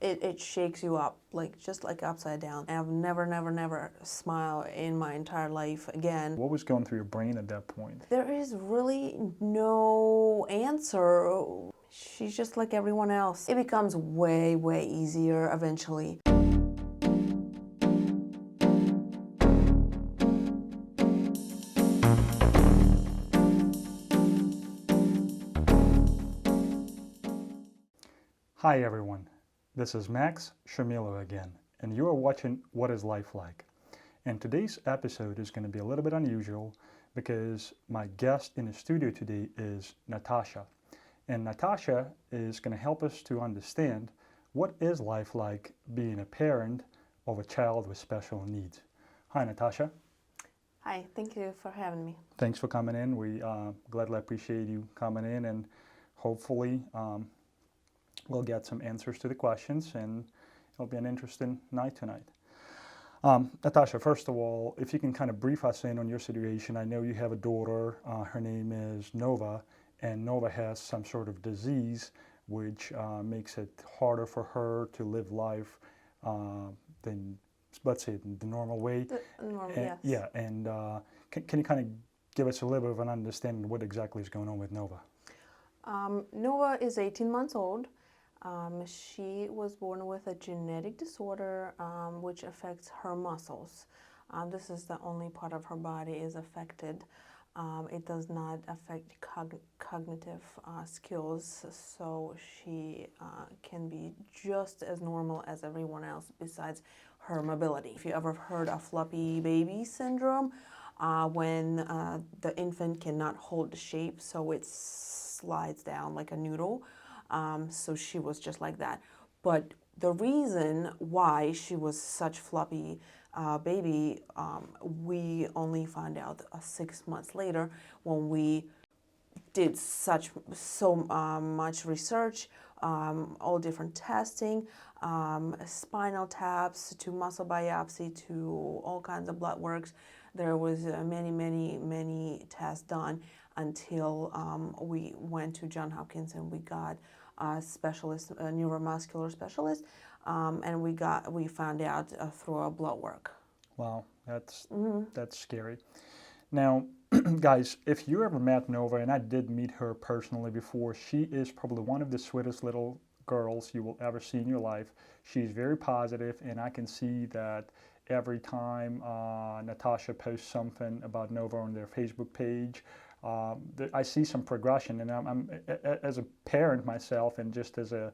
it shakes you up, like just like upside down. And I've never smiled in my entire life again. What was going through your brain at that point? There is really no answer. She's just like everyone else. It becomes way easier eventually. Hi everyone, this is Max Shumilo again, and you are watching What is Life Like? And today's episode is going to be a little bit unusual because my guest in the studio today is Natasha. And Natasha is going to help us to understand what is life like being a parent of a child with special needs. Hi Natasha. Hi, thank you for having me. Thanks for coming in. We gladly appreciate you coming in, and hopefully we'll get some answers to the questions, and it'll be an interesting night tonight. Natasha, first of all, if you can kind of brief us in on your situation. I know you have a daughter, her name is Nova, and Nova has some sort of disease which makes it harder for her to live life than, let's say, the normal way. Yes. Yeah, and can you kind of give us a little bit of an understanding of what exactly is going on with Nova? Nova is 18 months old. She was born with a genetic disorder which affects her muscles. This is the only part of her body is affected. It does not affect cognitive skills, so she can be just as normal as everyone else besides her mobility. If you ever heard of floppy baby syndrome, when the infant cannot hold the shape, so it slides down like a noodle. So she was just like that. But the reason why she was such floppy baby, we only found out 6 months later when we did so much research, all different testing, spinal taps to muscle biopsy to all kinds of blood works. There was many tests done until we went to Johns Hopkins and we got a specialist, a neuromuscular specialist, and we found out through our blood work. Wow, that's scary. Now, guys, if you ever met Nova, and I did meet her personally before, she is probably one of the sweetest little girls you will ever see in your life. She's very positive, and I can see that every time Natasha posts something about Nova on their Facebook page, I see some progression, and I'm as a parent myself, and just as a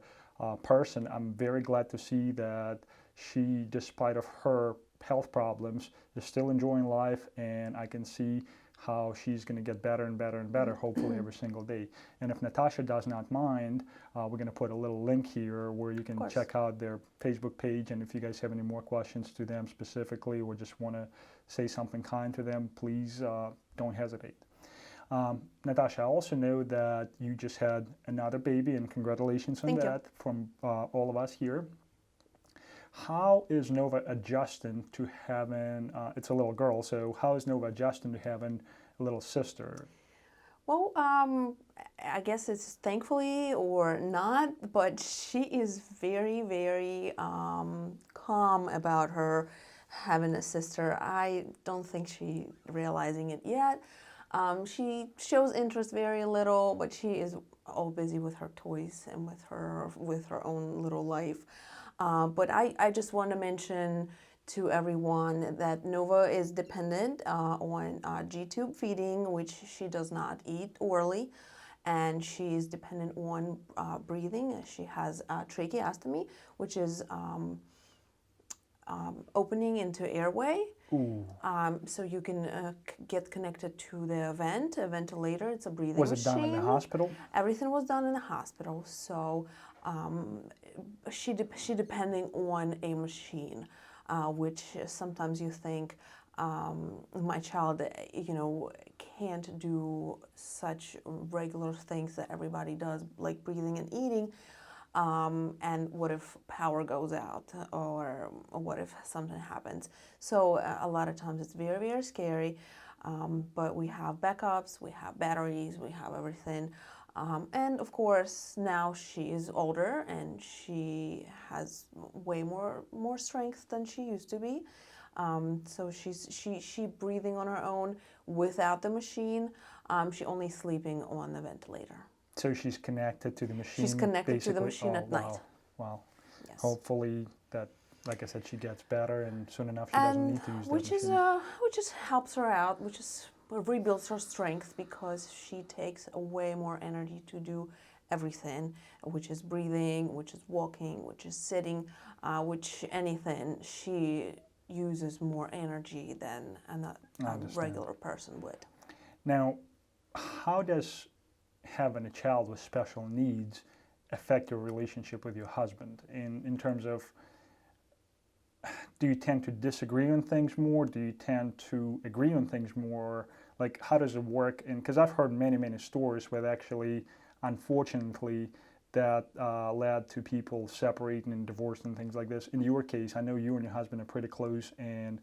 person, I'm very glad to see that she, despite of her health problems, is still enjoying life, and I can see how she's going to get better and better and better, hopefully every single day. And if Natasha does not mind, we're going to put a little link here where you can check out their Facebook page, and if you guys have any more questions to them specifically or just want to say something kind to them, please don't hesitate. Natasha, I also know that you just had another baby, and congratulations on that from all of us here. How is Nova adjusting to having, it's a little girl, so how is Nova adjusting to having a little sister? Well, I guess it's thankfully or not, but she is very calm about her having a sister. I don't think she realizing it yet. She shows interest very little, but she is all busy with her toys and with her own little life. But I just want to mention to everyone that Nova is dependent on G-tube feeding, which she does not eat orally, and she is dependent on breathing. She has tracheostomy, which is opening into airway. So you can get connected to the a ventilator. It's a breathing machine. Was it done in the hospital? Everything was done in the hospital. So she depending on a machine, which sometimes you think my child, can't do such regular things that everybody does, like breathing and eating. And what if power goes out, or what if something happens? So a lot of times it's very scary, but we have backups, we have batteries, we have everything. And of course, now she is older and she has way more strength than she used to be. So she breathing on her own without the machine. She only sleeping on the ventilator. So she's connected to the She's machine, connected to the basically. machine Oh, at night. wow, wow. Yes. Hopefully that, like I said, she gets better, and soon enough she doesn't And need to use that which is machine. which just helps her out, which is rebuilds her strength because she takes way more energy to do everything, which is breathing, which is walking, which is sitting, which anything. She uses more energy than I a understand. regular person would. Now, how does having a child with special needs affect your relationship with your husband in terms of, do you tend to disagree on things more? Do you tend to agree on things more? Like, how does it work? And because I've heard many stories where actually, unfortunately, that led to people separating and divorcing and things like this. In your case, I know you and your husband are pretty close, and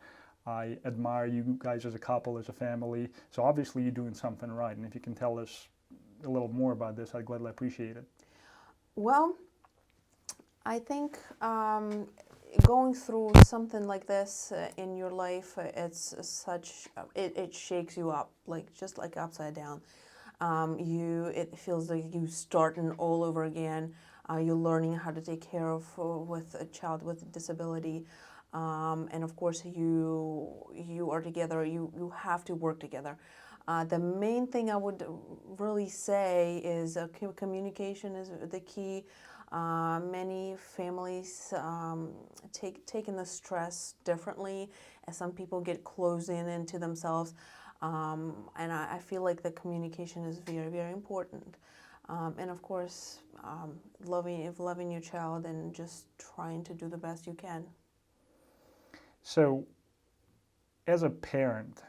I admire you guys as a couple, as a family. So obviously you're doing something right. And if you can tell us a little more about this, I'd gladly appreciate it. Well, I think going through something like this in your life, it's such it shakes you up, like just like upside down. It feels like you starting all over again. You're learning how to take care of with a child with a disability, and of course you are together. You have to work together. The main thing I would really say is communication is the key. Many families taking the stress differently, as some people get closed into themselves. And I feel like the communication is very important. And of course, loving your child and just trying to do the best you can. So, as a parent,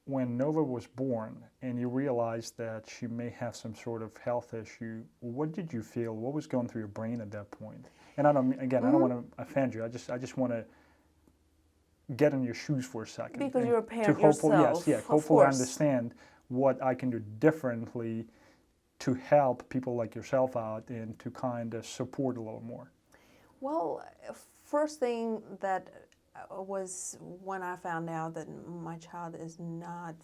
when Nova was born and you realized that she may have some sort of health issue, what did you feel? What was going through your brain at that point? And I don't want to offend you. I just want to get in your shoes for a second. Because and you're a to parent hopefully, yourself, yes, of hopefully course. understand what I can do differently to help people like yourself out and to kind of support a little more. Well, first thing that was when I found out that my child is not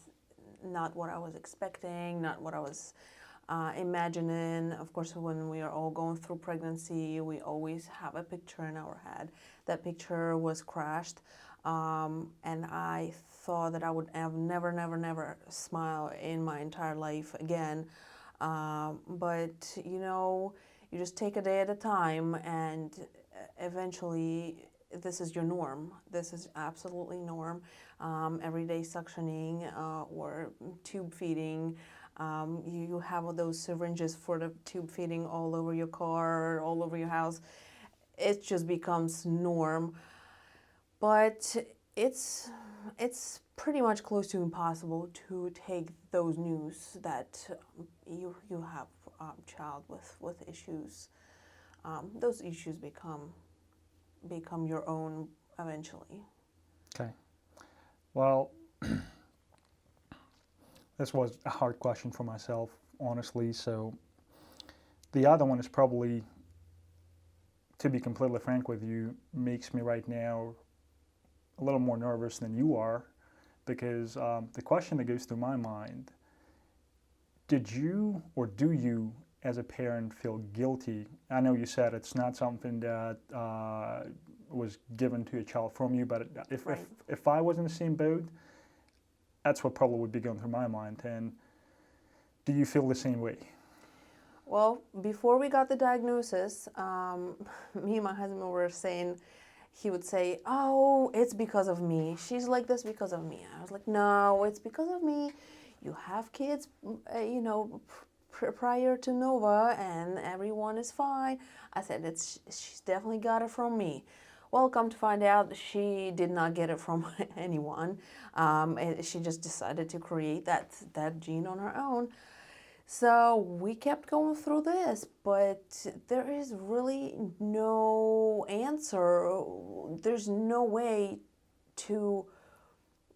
what I was expecting, not what I was imagining. Of course, when we are all going through pregnancy, we always have a picture in our head. That picture was crashed, and I thought that I would have never smile in my entire life again. But you just take a day at a time, and eventually this is your norm. This is absolutely norm. Everyday suctioning or tube feeding. You have those syringes for the tube feeding all over your car, all over your house. It just becomes norm. But it's pretty much close to impossible to take those news that you have a child with issues. Those issues become your own eventually. Okay. Well, this was a hard question for myself, honestly. So the other one is probably, to be completely frank with you, makes me right now a little more nervous than you are, because the question that goes through my mind: did you or do you, as a parent, feel guilty? I know you said it's not something that was given to a child from you, but if I was in the same boat, that's what probably would be going through my mind. And do you feel the same way? Well, before we got the diagnosis, me and my husband were saying, he would say, "Oh, it's because of me. She's like this because of me." I was like, "No, it's because of me. You have kids, prior to Nova, and everyone is fine." I said, she's definitely got it from me. Well, come to find out, she did not get it from anyone. She just decided to create that gene on her own. So we kept going through this, but there is really no answer. There's no way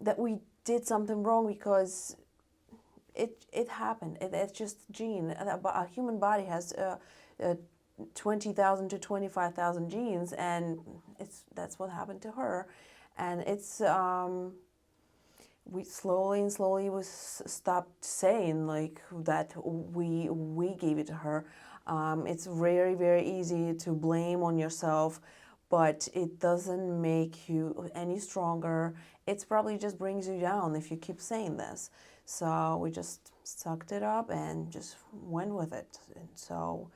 that we did something wrong, because it happened. It's just gene. A human body has 20,000 to 25,000 genes, and that's what happened to her. And it's we slowly and slowly stopped saying like that we gave it to her. It's very, very easy to blame on yourself, but it doesn't make you any stronger. It's probably just brings you down if you keep saying this. So we just sucked it up and just went with it. And so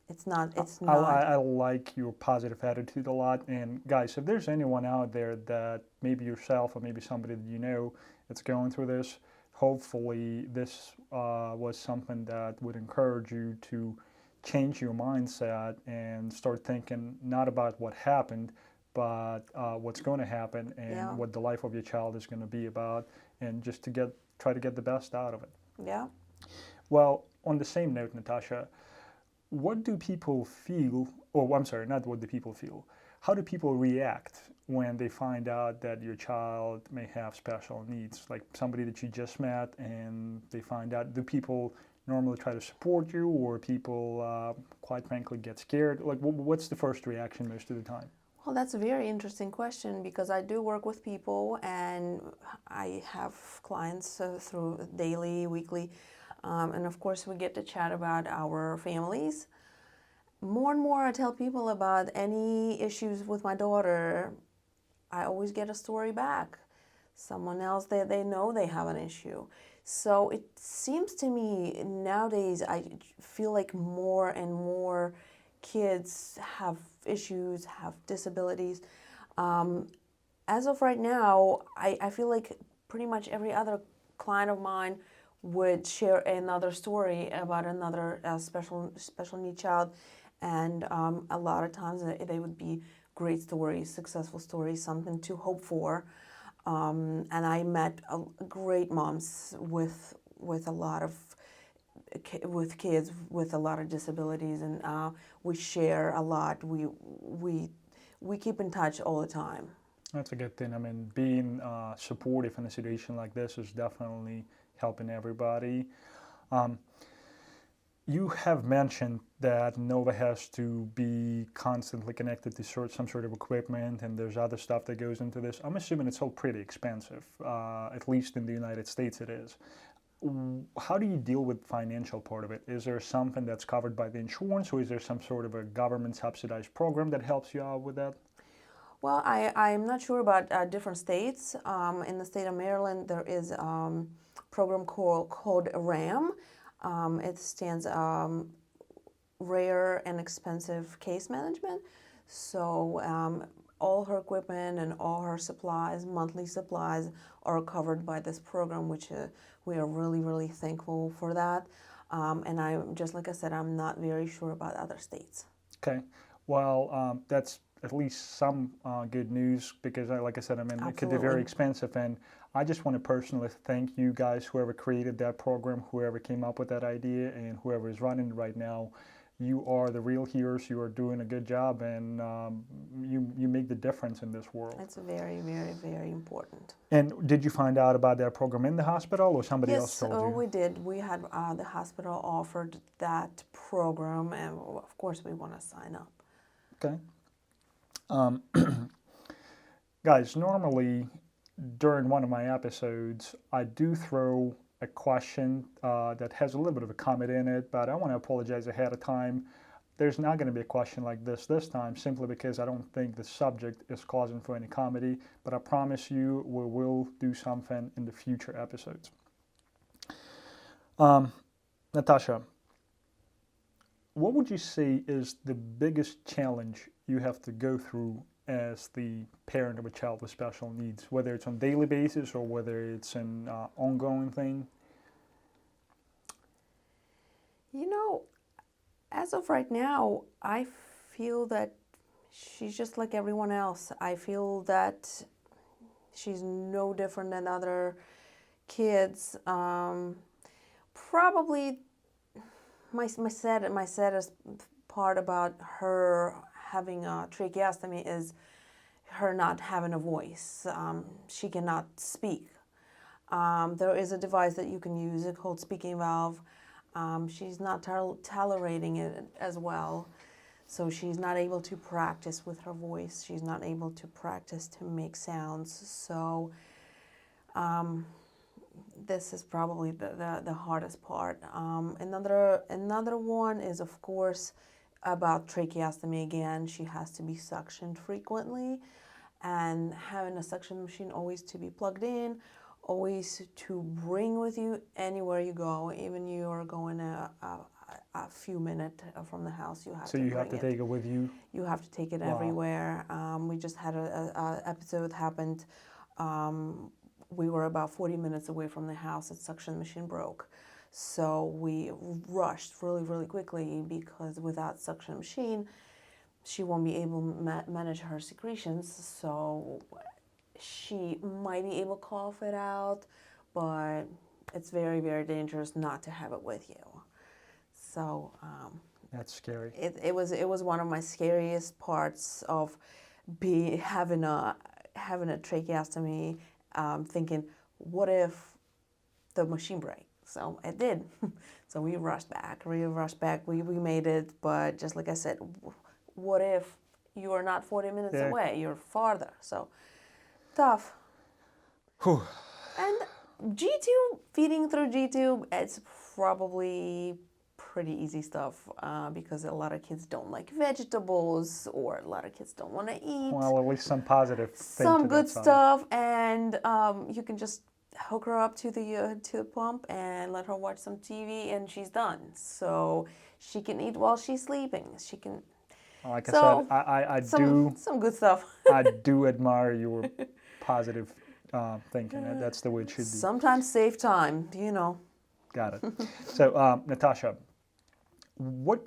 it's not. I like your positive attitude a lot. And guys, if there's anyone out there that maybe yourself or maybe somebody that you know that's going through this, hopefully this was something that would encourage you to change your mindset and start thinking not about what happened, but what's going to happen and Yeah. what the life of your child is going to be about, and just to try to get the best out of it. Yeah. Well, on the same note, Natasha, what do people feel, or I'm sorry, not what do people feel, how do people react when they find out that your child may have special needs? Like somebody that you just met and they find out, do people normally try to support you, or people, quite frankly, get scared? Like, what's the first reaction most of the time? Well, that's a very interesting question because I do work with people and I have clients through daily, weekly, and of course we get to chat about our families. More and more I tell people about any issues with my daughter, I always get a story back. Someone else that they know they have an issue. So it seems to me nowadays I feel like more and more kids have issues, have disabilities. As of right now, I feel like pretty much every other client of mine would share another story about another special need child, and a lot of times they would be great stories, successful stories, something to hope for. And I met great moms with a lot of with kids with a lot of disabilities, and we share a lot. We keep in touch all the time. That's a good thing. I mean, being supportive in a situation like this is definitely helping everybody. You have mentioned that Nova has to be constantly connected to some sort of equipment, and there's other stuff that goes into this. I'm assuming it's all pretty expensive, at least in the United States it is. How do you deal with the financial part of it? Is there something that's covered by the insurance, or is there some sort of a government subsidized program that helps you out with that? Well, I'm not sure about different states. In the state of Maryland, there is a program called RAM. It stands Rare and Expensive Case Management. So all her equipment and all her supplies, monthly supplies, are covered by this program, which we are really, really thankful for that. And just like I said, I'm not very sure about other states. Okay. Well, that's at least some good news, because, like I said, I mean, it could be very expensive. And I just want to personally thank you guys, whoever created that program, whoever came up with that idea, and whoever is running it right now. You are the real heroes. You are doing a good job, and you make the difference in this world. It's very, very, very important. And did you find out about that program in the hospital, or somebody else told you? Yes, we did. We had the hospital offered that program, and of course we want to sign up. Okay. Guys, normally during one of my episodes, I do throw a question that has a little bit of a comment in it, but I want to apologize ahead of time. There's not going to be a question like this time, simply because I don't think the subject is causing for any comedy, but I promise you we will do something in the future episodes. Natasha, what would you say is the biggest challenge you have to go through as the parent of a child with special needs, whether it's on a daily basis or whether it's an ongoing thing? You know, as of right now, I feel that she's just like everyone else. I feel that she's no different than other kids. Probably my saddest part about her having a tracheostomy is her not having a voice. She cannot speak. There is a device that you can use called speaking valve. She's not tolerating it as well. So she's not able to practice with her voice. She's not able to practice to make sounds. So this is probably the hardest part. Another one is, of course, about tracheostomy again. She has to be suctioned frequently, and having a suction machine always to be plugged in, always to bring with you anywhere you go, even you are going a few minutes from the house, you have So to you bring have to it. take it with you? You have to take it Wow. everywhere. We just had a episode happened. We were about 40 minutes away from the house. The suction machine broke. So we rushed really, really quickly because without suction machine, she won't be able to manage her secretions. So she might be able to cough it out, but it's very, very dangerous not to have it with you. So That's scary. it was one of my scariest parts of having a tracheostomy. Thinking, what if the machine breaks? So it did. So we rushed back. We made it, but just like I said, what if you are not 40 minutes away? You're farther. So tough. Whew. And G-tube, feeding through G-tube, it's probably pretty easy stuff because a lot of kids don't like vegetables, or a lot of kids don't want to eat. Well, at least some positive thing Some to good that side. stuff, and you can just hook her up to the pump and let her watch some TV, and she's done. So she can eat while she's sleeping. She can. Like I said, I do some good stuff. I do admire your positive thinking. That's the way it should be. Sometimes save time, you know. Got it. So, Natasha, what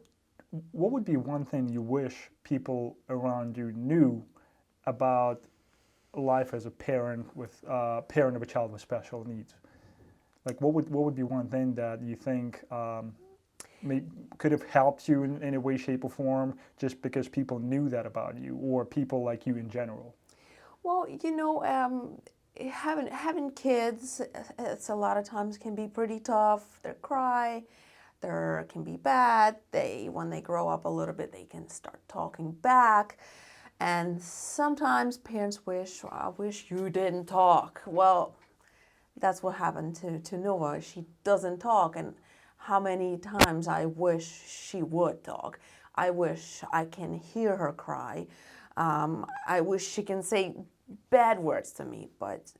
would be one thing you wish people around you knew about life as a parent parent of a child with special needs? Like, what would be one thing that you think could have helped you in any way, shape, or form, just because people knew that about you, or people like you in general? Well, you know, having kids, it's a lot of times can be pretty tough. They cry, they can be bad. When they grow up a little bit, they can start talking back. And sometimes parents wish, I wish you didn't talk. Well, that's what happened to Nova. She doesn't talk, and how many times I wish she would talk. I wish I can hear her cry. I wish she can say bad words to me, but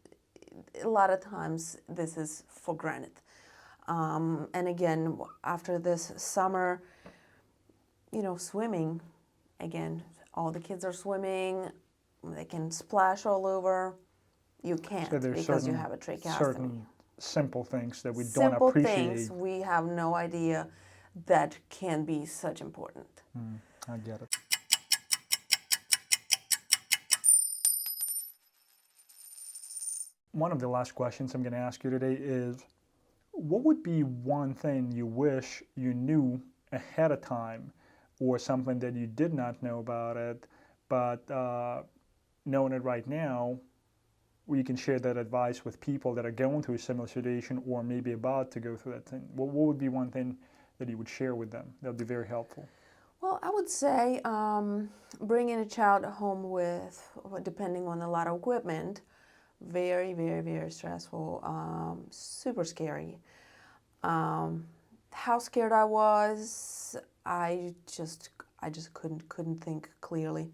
a lot of times this is for granted. And again, after this summer, you know, swimming, again, all the kids are swimming, they can splash all over. You can't because you have a tracheostomy. Certain simple things that we Simple don't appreciate. things we have no idea that can be such important. I get it. One of the last questions I'm going to ask you today is, what would be one thing you wish you knew ahead of time, or something that you did not know about it, but knowing it right now, you can share that advice with people that are going through a similar situation, or maybe about to go through that thing? What would be one thing that you would share with them that would be very helpful? Well, I would say bringing a child home with, depending on a lot of equipment, very, very, very stressful, super scary. How scared I was, I just couldn't think clearly.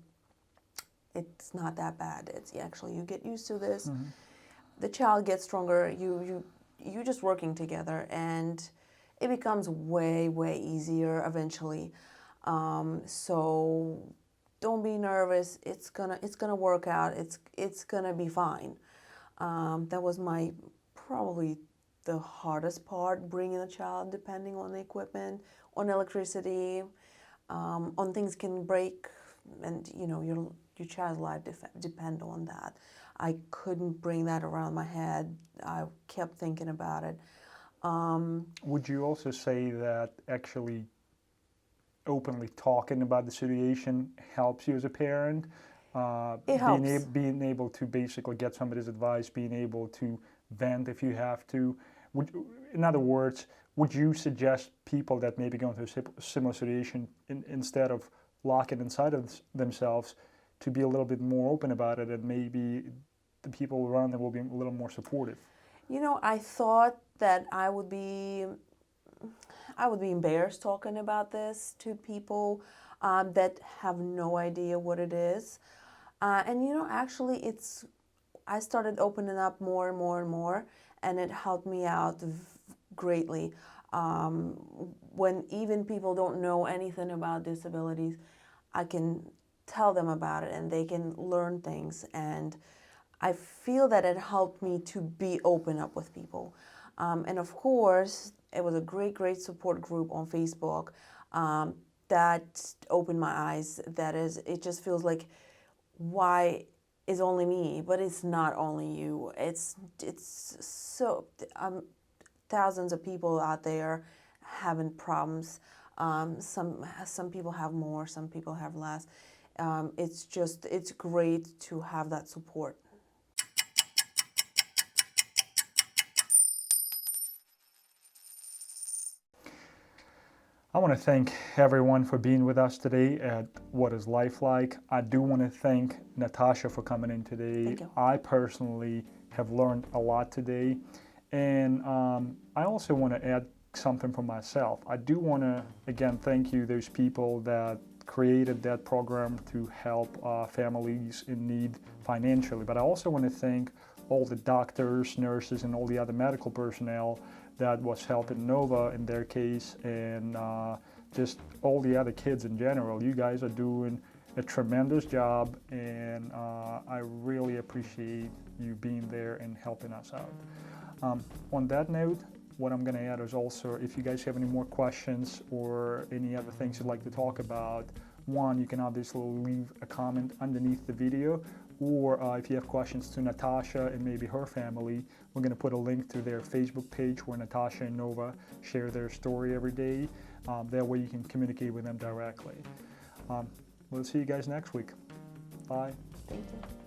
It's not that bad. It's actually, you get used to this. Mm-hmm. The child gets stronger. You just working together, and it becomes way, way easier eventually. So don't be nervous. It's gonna work out. It's gonna be fine. That was probably the hardest part, bringing a child, depending on the equipment, on electricity, on things can break, and you know your child's life depend on that. I couldn't bring that around my head. I kept thinking about it. Would you also say that actually openly talking about the situation helps you as a parent? It helps. Being able to basically get somebody's advice, being able to vent if you have to. In other words, would you suggest people that maybe go into a similar situation, instead of locking inside of themselves, to be a little bit more open about it, and maybe the people around them will be a little more supportive? You know, I thought that I would be embarrassed talking about this to people that have no idea what it is. And you know, actually, I started opening up more and more and more, and it helped me out greatly. When even people don't know anything about disabilities, I can tell them about it and they can learn things. And I feel that it helped me to be open up with people. And of course, it was a great support group on Facebook that opened my eyes. That is, it just feels like, why is only me? But it's not only you. It's so thousands of people out there having problems. Some people have more, some people have less. It's great to have that support. I want to thank everyone for being with us today at What is Life Like. I do want to thank Natasha for coming in today. Thank you. I personally have learned a lot today. And I also want to add something for myself. I do want to, again, thank you, those people that created that program to help families in need financially. But I also want to thank all the doctors, nurses, and all the other medical personnel that was helping Nova in their case, and just all the other kids in general. You guys are doing a tremendous job, and I really appreciate you being there and helping us out. On that note, what I'm going to add is also, if you guys have any more questions or any other things you'd like to talk about, one, you can obviously leave a comment underneath the video, or if you have questions to Natasha and maybe her family, we're going to put a link to their Facebook page where Natasha and Nova share their story every day. That way you can communicate with them directly. We'll see you guys next week. Bye. Thank you.